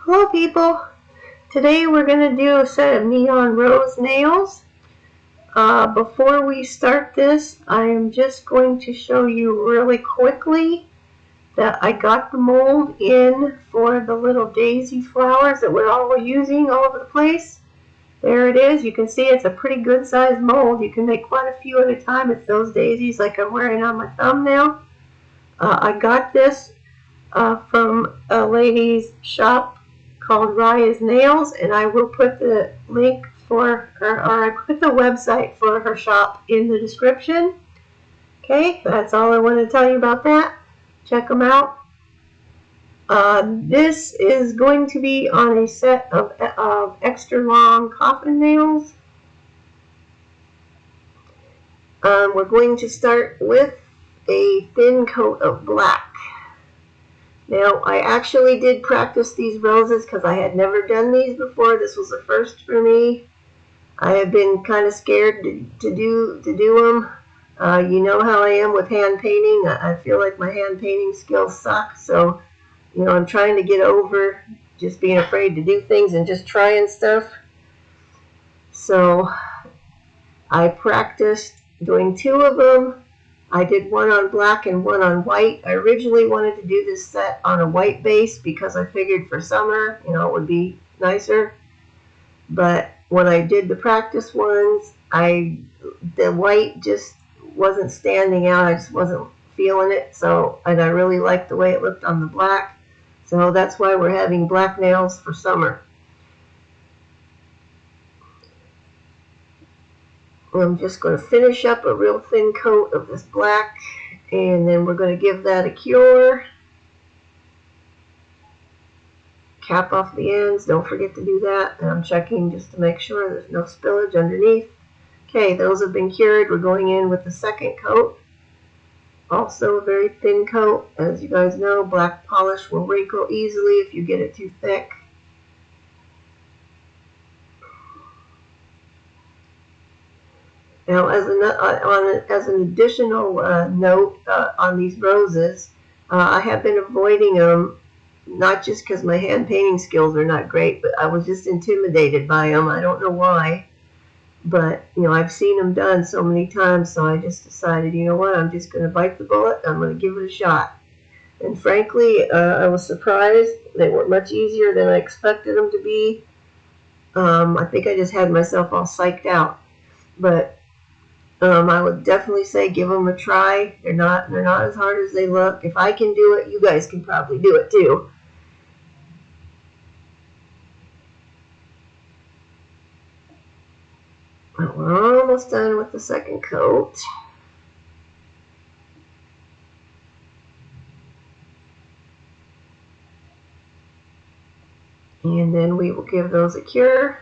Hello people! Today we're going to do a set of neon rose nails. Before we start this, I am just going to show you really quickly that I got the mold in for the little daisy flowers that we're all using all over the place. There it is. You can see it's a pretty good sized mold. You can make quite a few at a time. It's those daisies like I'm wearing on my thumbnail. I got this from a lady's shop called Raya's Nails, and I will put the link for her, or I put the website for her shop in the description. Okay, that's all I want to tell you about that. Check them out. This is going to be on a set of extra long coffin nails. We're going to start with a thin coat of black. Now, I actually did practice these roses because I had never done these before. This was a first for me. I have been kind of scared to do them. You know how I am with hand painting. I feel like my hand painting skills suck. So, you know, I'm trying to get over just being afraid to do things and just trying stuff. So, I practiced doing 2 of them. I did one on black and one on white. I originally wanted to do this set on a white base because I figured for summer, you know, it would be nicer. But when I did the practice ones, the white just wasn't standing out. I just wasn't feeling it. So, and I really liked the way it looked on the black. So that's why we're having black nails for summer. I'm just going to finish up a real thin coat of this black, and then we're going to give that a cure. Cap off the ends, don't forget to do that. And I'm checking just to make sure there's no spillage underneath. Okay, those have been cured. We're going in with the second coat. Also a very thin coat. As you guys know, black polish will wrinkle easily if you get it too thick. Now, as an additional note on these roses, I have been avoiding them, not just because my hand painting skills are not great, but I was just intimidated by them. I don't know why, but you know, I've seen them done so many times, so I just decided, you know what, I'm just going to bite the bullet. I'm going to give it a shot. And frankly, I was surprised. They were much easier than I expected them to be. I think I just had myself all psyched out, but I would definitely say give them a try. They're not as hard as they look. If I can do it, you guys can probably do it too. Well, we're almost done with the second coat. And then we will give those a cure.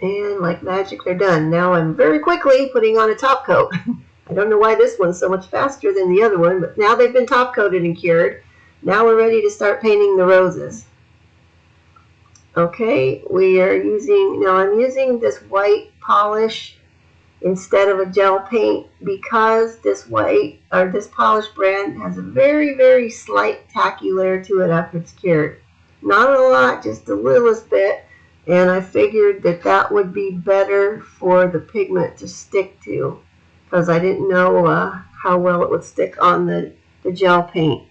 And like magic, they're done. Now I'm very quickly putting on a top coat. I don't know why this one's so much faster than the other one, but now they've been top coated and cured. Now we're ready to start painting the roses. Okay, I'm using this white polish instead of a gel paint because this polish brand has a very, very slight tacky layer to it after it's cured. Not a lot, just the littlest bit. And I figured that would be better for the pigment to stick to, because I didn't know how well it would stick on the gel paint,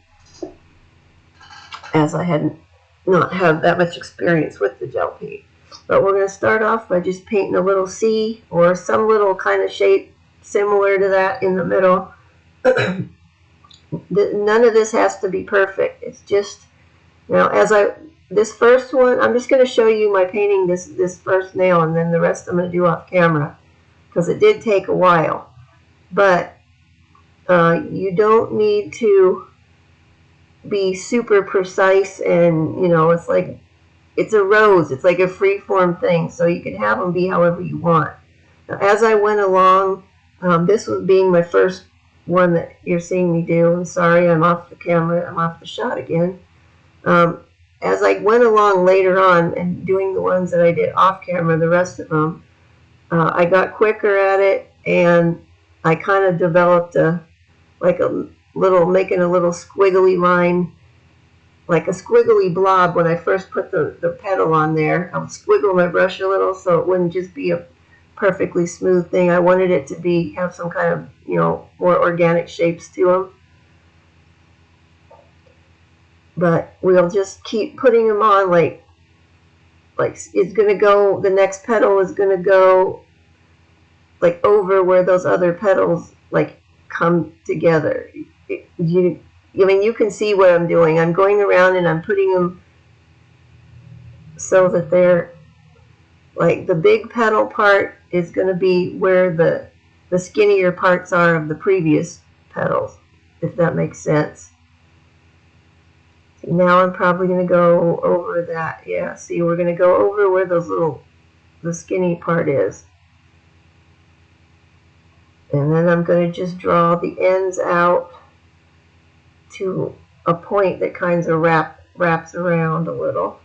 as I hadn't not have that much experience with the gel paint. But we're going to start off by just painting a little C or some little kind of shape similar to that in the middle. None of this has to be perfect. It's just, you know, this first one, I'm just going to show you my painting this first nail, and then the rest I'm going to do off camera because it did take a while. But you don't need to be super precise, and you know, it's a rose. It's like a free-form thing, so you can have them be however you want. Now, as I went along, this was being my first one that you're seeing me do. I'm sorry, I'm off the camera. I'm off the shot again. As I went along later on and doing the ones that I did off camera, the rest of them, I got quicker at it, and I kind of developed a making a little squiggly line, like a squiggly blob when I first put the petal on there. I would squiggle my brush a little so it wouldn't just be a perfectly smooth thing. I wanted it to have some kind of, more organic shapes to them. But we'll just keep putting them on like it's going to go, the next petal is going to go like over where those other petals like come together. You can see what I'm doing. I'm going around and I'm putting them so that they're like the big petal part is going to be where the skinnier parts are of the previous petals, if that makes sense. See, now I'm probably going to go over that. Yeah, see, we're going to go over where the skinny part is. And then I'm going to just draw the ends out to a point that kind of wraps around a little.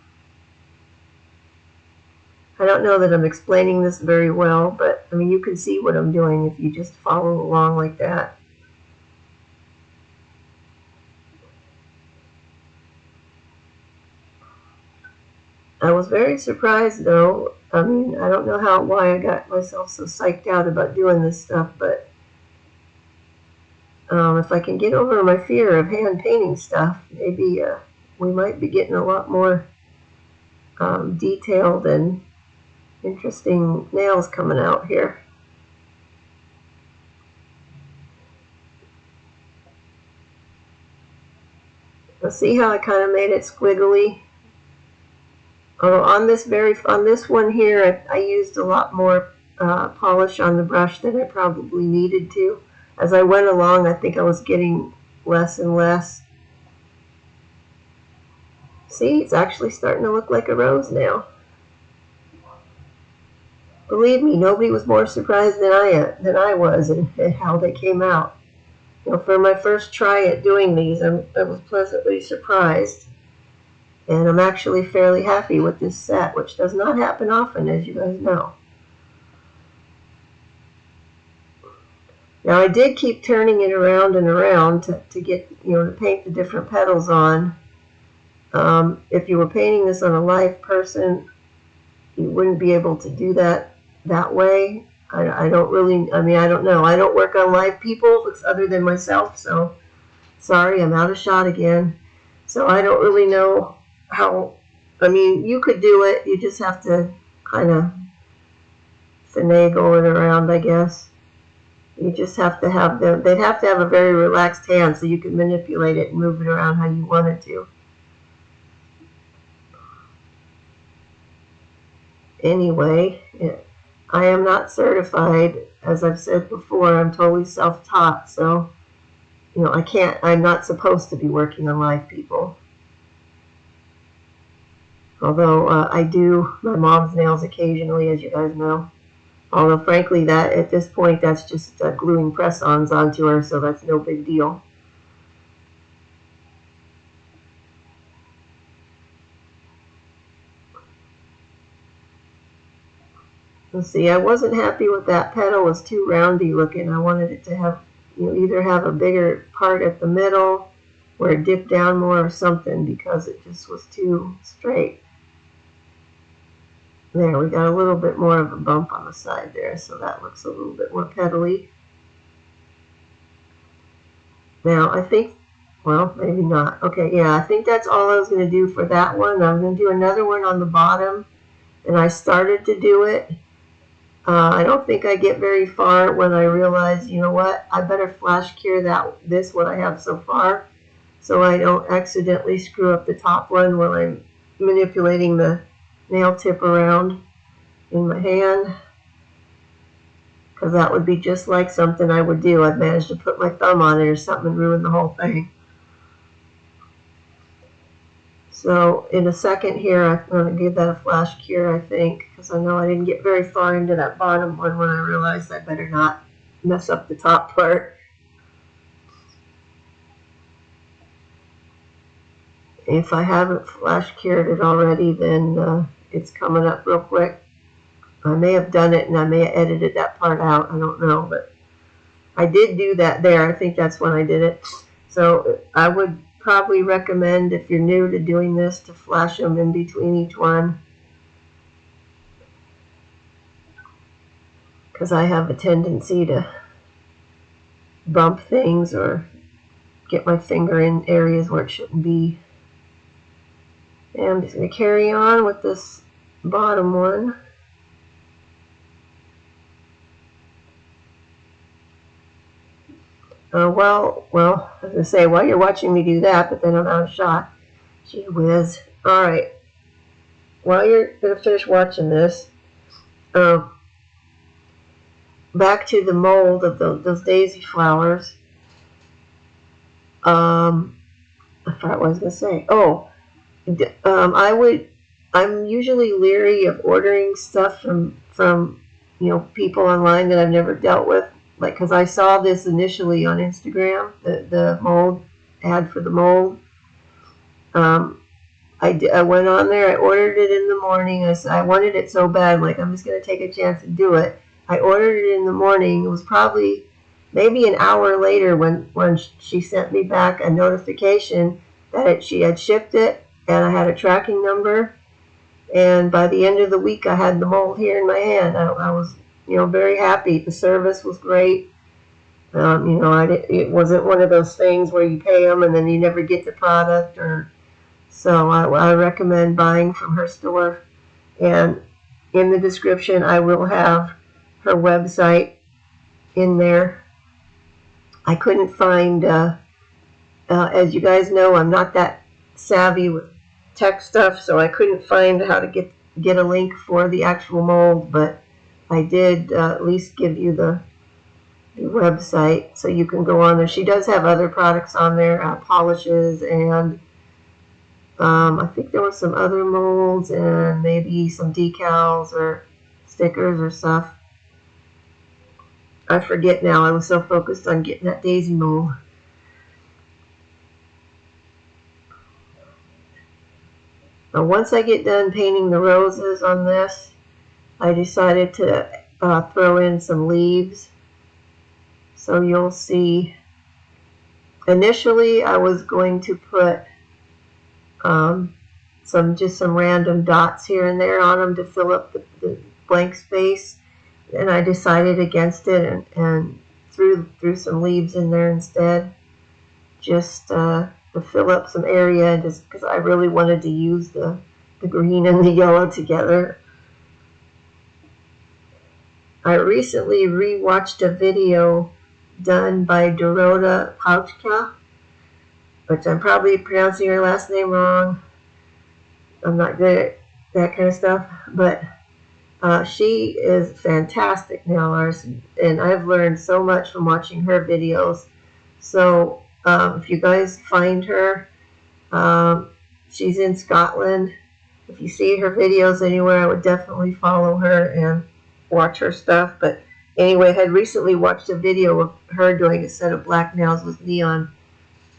I don't know that I'm explaining this very well, but I mean, you can see what I'm doing if you just follow along like that. I was very surprised though. I mean, I don't know why I got myself so psyched out about doing this stuff, but if I can get over my fear of hand painting stuff, maybe we might be getting a lot more detailed and interesting nails coming out here. Let's see how I kind of made it squiggly. On this one here, I used a lot more polish on the brush than I probably needed to. As I went along, I think I was getting less and less. See, it's actually starting to look like a rose now. Believe me, nobody was more surprised than I was at how they came out. For my first try at doing these, I was pleasantly surprised. And I'm actually fairly happy with this set, which does not happen often, as you guys know. Now I did keep turning it around and around to get, to paint the different petals on. If you were painting this on a live person, you wouldn't be able to do that way. I don't know. I don't work on live people other than myself, so sorry, I'm out of shot again. So I don't really know how, you could do it. You just have to kind of finagle it around, I guess. You just have to have they'd have to have a very relaxed hand so you can manipulate it and move it around how you wanted to. Anyway, I am not certified. As I've said before, I'm totally self-taught, so, I'm not supposed to be working on live people. Although I do my mom's nails occasionally, as you guys know. Although, frankly, that at this point, that's just gluing press-ons onto her, so that's no big deal. Let's see, I wasn't happy with that petal. It was too roundy looking. I wanted it to have, either have a bigger part at the middle where it dipped down more or something, because it just was too straight. There, we got a little bit more of a bump on the side there, so that looks a little bit more petally. Now, I think, well, maybe not. Okay, yeah, I think that's all I was going to do for that one. I'm going to do another one on the bottom, and I started to do it. I don't think I get very far when I realize, you know what, I better flash cure this what I have so far, so I don't accidentally screw up the top one while I'm manipulating the nail tip around in my hand, because that would be just like something I would do. I'd manage to put my thumb on it or something and ruin the whole thing. So in a second here, I'm going to give that a flash cure, I think, because I know I didn't get very far into that bottom one when I realized I better not mess up the top part. If I haven't flash cured it already, then it's coming up real quick. I may have done it and I may have edited that part out. I don't know, but I did do that there. I think that's when I did it. So I would probably recommend, if you're new to doing this, to flash them in between each one, because I have a tendency to bump things or get my finger in areas where it shouldn't be. And I'm just going to carry on with this bottom one. Well, I was going to say, while you're watching me do that, but then I'm out of shot. Gee whiz. Alright. While you're going to finish watching this, back to the mold of those daisy flowers. I forgot what I was going to say. Oh, I'm usually leery of ordering stuff from people online that I've never dealt with. Like, because I saw this initially on Instagram, the mold ad for the mold. I went on there, I ordered it in the morning. I wanted it so bad, like, I'm just going to take a chance and do it. I ordered it in the morning. It was probably maybe an hour later when she sent me back a notification that she had shipped it, and I had a tracking number. And by the end of the week, I had the mold here in my hand. I was, very happy. The service was great. It wasn't one of those things where you pay them and then you never get the product. So I recommend buying from her store. And in the description, I will have her website in there. I couldn't find, as you guys know, I'm not that savvy with tech stuff, so I couldn't find how to get a link for the actual mold, but I did at least give you the website so you can go on there. She does have other products on there, polishes, and I think there were some other molds and maybe some decals or stickers or stuff. I forget now. I was so focused on getting that daisy mold. Now, once I get done painting the roses on this, I decided to throw in some leaves. So you'll see, initially I was going to put just some random dots here and there on them to fill up the blank space. And I decided against it and threw some leaves in there instead, just to fill up some area, and just because I really wanted to use the green and the yellow together. I recently rewatched a video done by Beaute, which I'm probably pronouncing her last name wrong. I'm not good at that kind of stuff, but she is a fantastic nail artist, and I've learned so much from watching her videos. So if you guys find her, she's in Scotland. If you see her videos anywhere, I would definitely follow her and watch her stuff. But anyway, I had recently watched a video of her doing a set of black nails with neon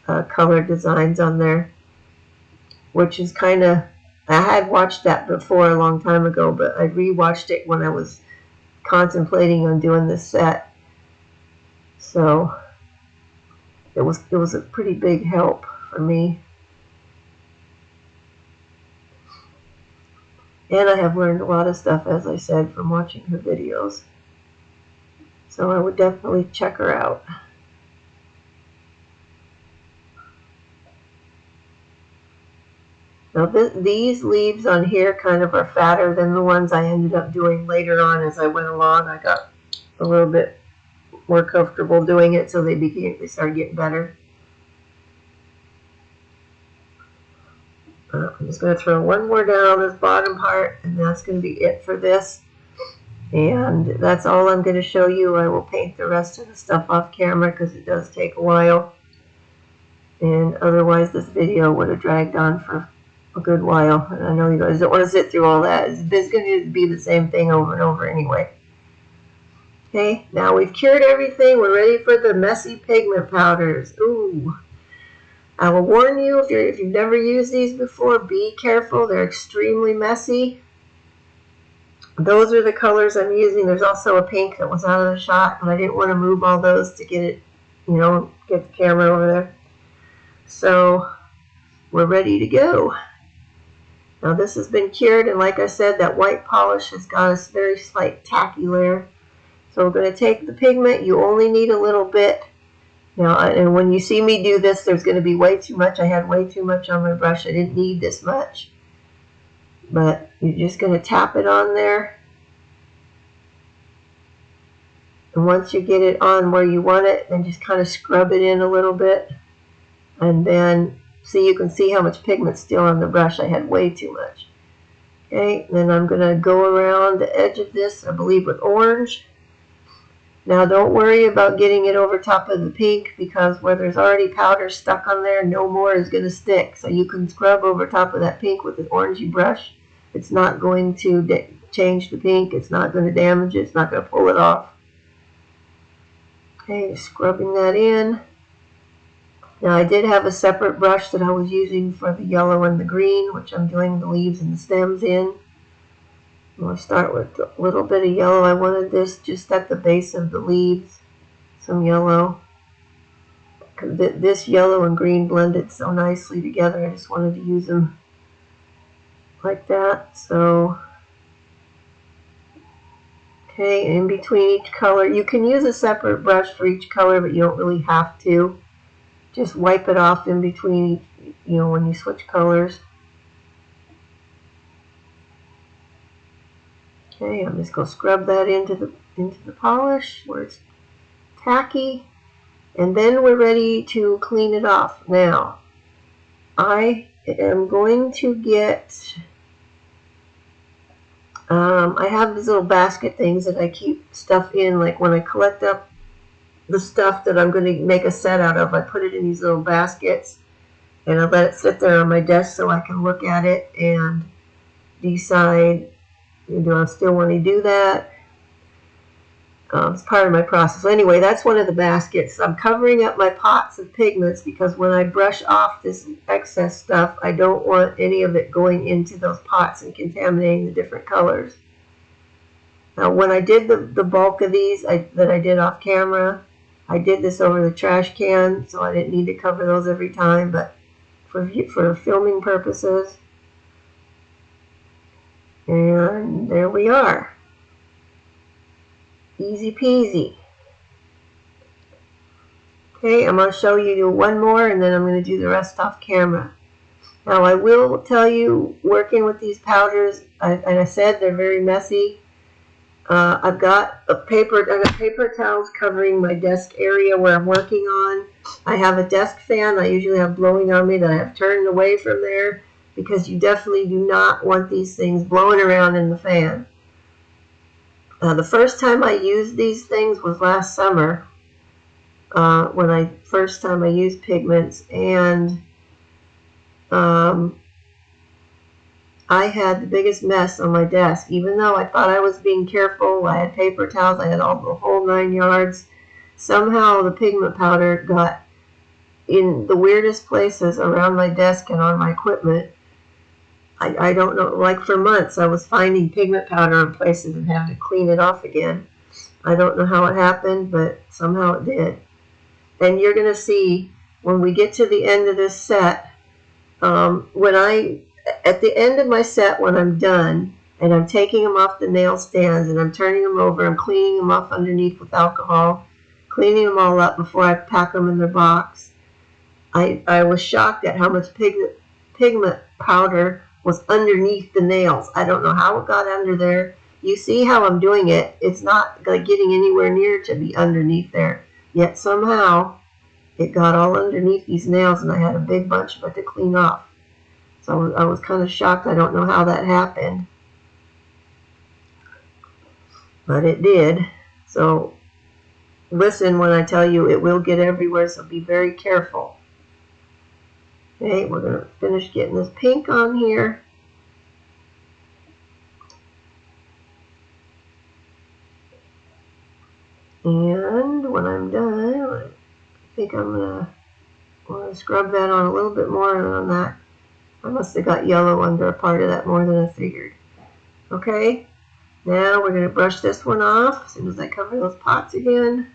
color designs on there, which is kind of, I had watched that before a long time ago, but I rewatched it when I was contemplating on doing this set. So it was a pretty big help for me. And I have learned a lot of stuff, as I said, from watching her videos. So I would definitely check her out. Now these leaves on here kind of are fatter than the ones I ended up doing later on as I went along. I got a little bit more comfortable doing it, so they started getting better. I'm just going to throw one more down this bottom part, and that's going to be it for this. And that's all I'm going to show you. I will paint the rest of the stuff off camera because it does take a while. And otherwise this video would have dragged on for a good while. And I know you guys don't want to sit through all that. It's going to be the same thing over and over anyway. Okay, now we've cured everything. We're ready for the messy pigment powders. Ooh. I will warn you, if you've never used these before, be careful. They're extremely messy. Those are the colors I'm using. There's also a pink that was out of the shot, but I didn't want to move all those to get it, get the camera over there. So we're ready to go. Now this has been cured, and like I said, that white polish has got a very slight tacky layer. So we're going to take the pigment. You only need a little bit. Now, and when you see me do this, there's going to be way too much. I had way too much on my brush. I didn't need this much. But you're just going to tap it on there. And once you get it on where you want it, then just kind of scrub it in a little bit. And then, see, you can see how much pigment's still on the brush. I had way too much. Okay, then I'm going to go around the edge of this, I believe, with orange. Now don't worry about getting it over top of the pink, because where there's already powder stuck on there, no more is going to stick. So you can scrub over top of that pink with an orangey brush. It's not going to change the pink. It's not going to damage it. It's not going to pull it off. Okay, scrubbing that in. Now I did have a separate brush that I was using for the yellow and the green, which I'm doing the leaves and the stems in. We'll start with a little bit of yellow. I wanted this just at the base of the leaves, some yellow. This yellow and green blended so nicely together. I just wanted to use them like that. So, okay, in between each color, you can use a separate brush for each color, but you don't really have to. Just wipe it off in between, when you switch colors. Okay, I'm just going to scrub that into the polish where it's tacky, and then we're ready to clean it off. Now, I am going to get, I have these little basket things that I keep stuff in, like when I collect up the stuff that I'm going to make a set out of, I put it in these little baskets, and I let it sit there on my desk so I can look at it and decide, do I still want to do that? It's part of my process. So anyway, that's one of the baskets. I'm covering up my pots of pigments because when I brush off this excess stuff, I don't want any of it going into those pots and contaminating the different colors. Now, when I did the bulk of these that I did off camera, I did this over the trash can, so I didn't need to cover those every time, but for filming purposes. And there we are. Easy peasy. Okay, I'm going to show you one more, and then I'm going to do the rest off camera. Now, I will tell you, working with these powders, and I said they're very messy. I've got paper towels covering my desk area where I'm working on. I have a desk fan I usually have blowing on me that I have turned away from there, because you definitely do not want these things blowing around in the fan. The first time I used these things was last summer, when first time I used pigments, and I had the biggest mess on my desk. Even though I thought I was being careful, I had paper towels, I had all the whole 9 yards. Somehow the pigment powder got in the weirdest places around my desk and on my equipment. I don't know, like for months I was finding pigment powder in places and having to clean it off again. I don't know how it happened, but somehow it did. And you're going to see when we get to the end of this set, at the end of my set, when I'm done and I'm taking them off the nail stands and I'm turning them over, I'm cleaning them off underneath with alcohol, cleaning them all up before I pack them in their box. I was shocked at how much pigment powder was underneath the nails. I don't know how it got under there. You see how I'm doing it. It's not like getting anywhere near to be underneath there. Yet somehow it got all underneath these nails, and I had a big bunch of it to clean off. So I was kind of shocked. I don't know how that happened, but it did. So listen when I tell you it will get everywhere, so be very careful. Okay, we're going to finish getting this pink on here. And when I'm done, I think I'm going to scrub that on a little bit more on that. I must have got yellow under a part of that more than I figured. Okay, now we're going to brush this one off as soon as I cover those pots again.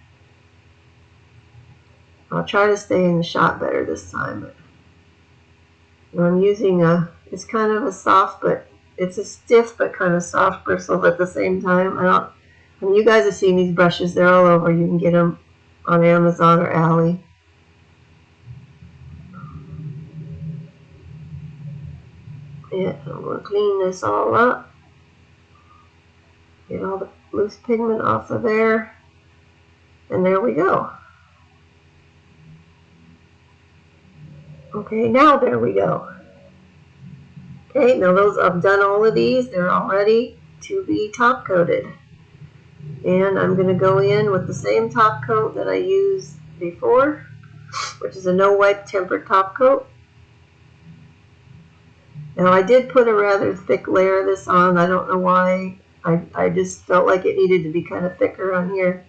I'll try to stay in the shot better this time, but I'm using it's kind of a soft, but it's a stiff but kind of soft bristle at the same time. You guys have seen these brushes, they're all over. You can get them on Amazon or Ally. Yeah, I'm going to clean this all up. Get all the loose pigment off of there. And there we go. Okay, now there we go. Okay, now I've done all of these. They're all ready to be top coated. And I'm going to go in with the same top coat that I used before, which is a no wipe tempered top coat. Now I did put a rather thick layer of this on. I don't know why. I just felt like it needed to be kind of thicker on here.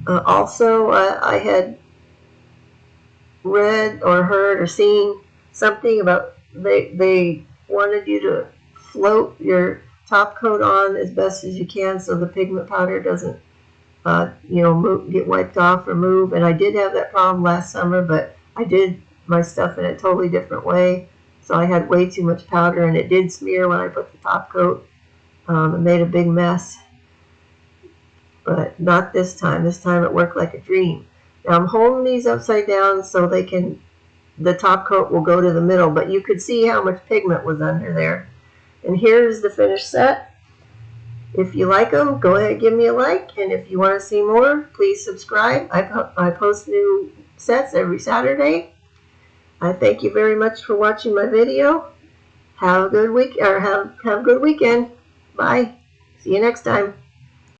Also, I had read or heard or seen something about they wanted you to float your top coat on as best as you can so the pigment powder doesn't get wiped off or move. And I did have that problem last summer, but I did my stuff in a totally different way, so I had way too much powder and it did smear when I put the top coat. It made a big mess, but not this time. This time it worked like a dream. Now I'm holding these upside down so the top coat will go to the middle, but you could see how much pigment was under there. And here's the finished set. If you like them, go ahead and give me a like, and if you want to see more, please subscribe. I post new sets every Saturday. I thank you very much for watching my video. Have a good week, or have a good weekend. Bye. See you next time.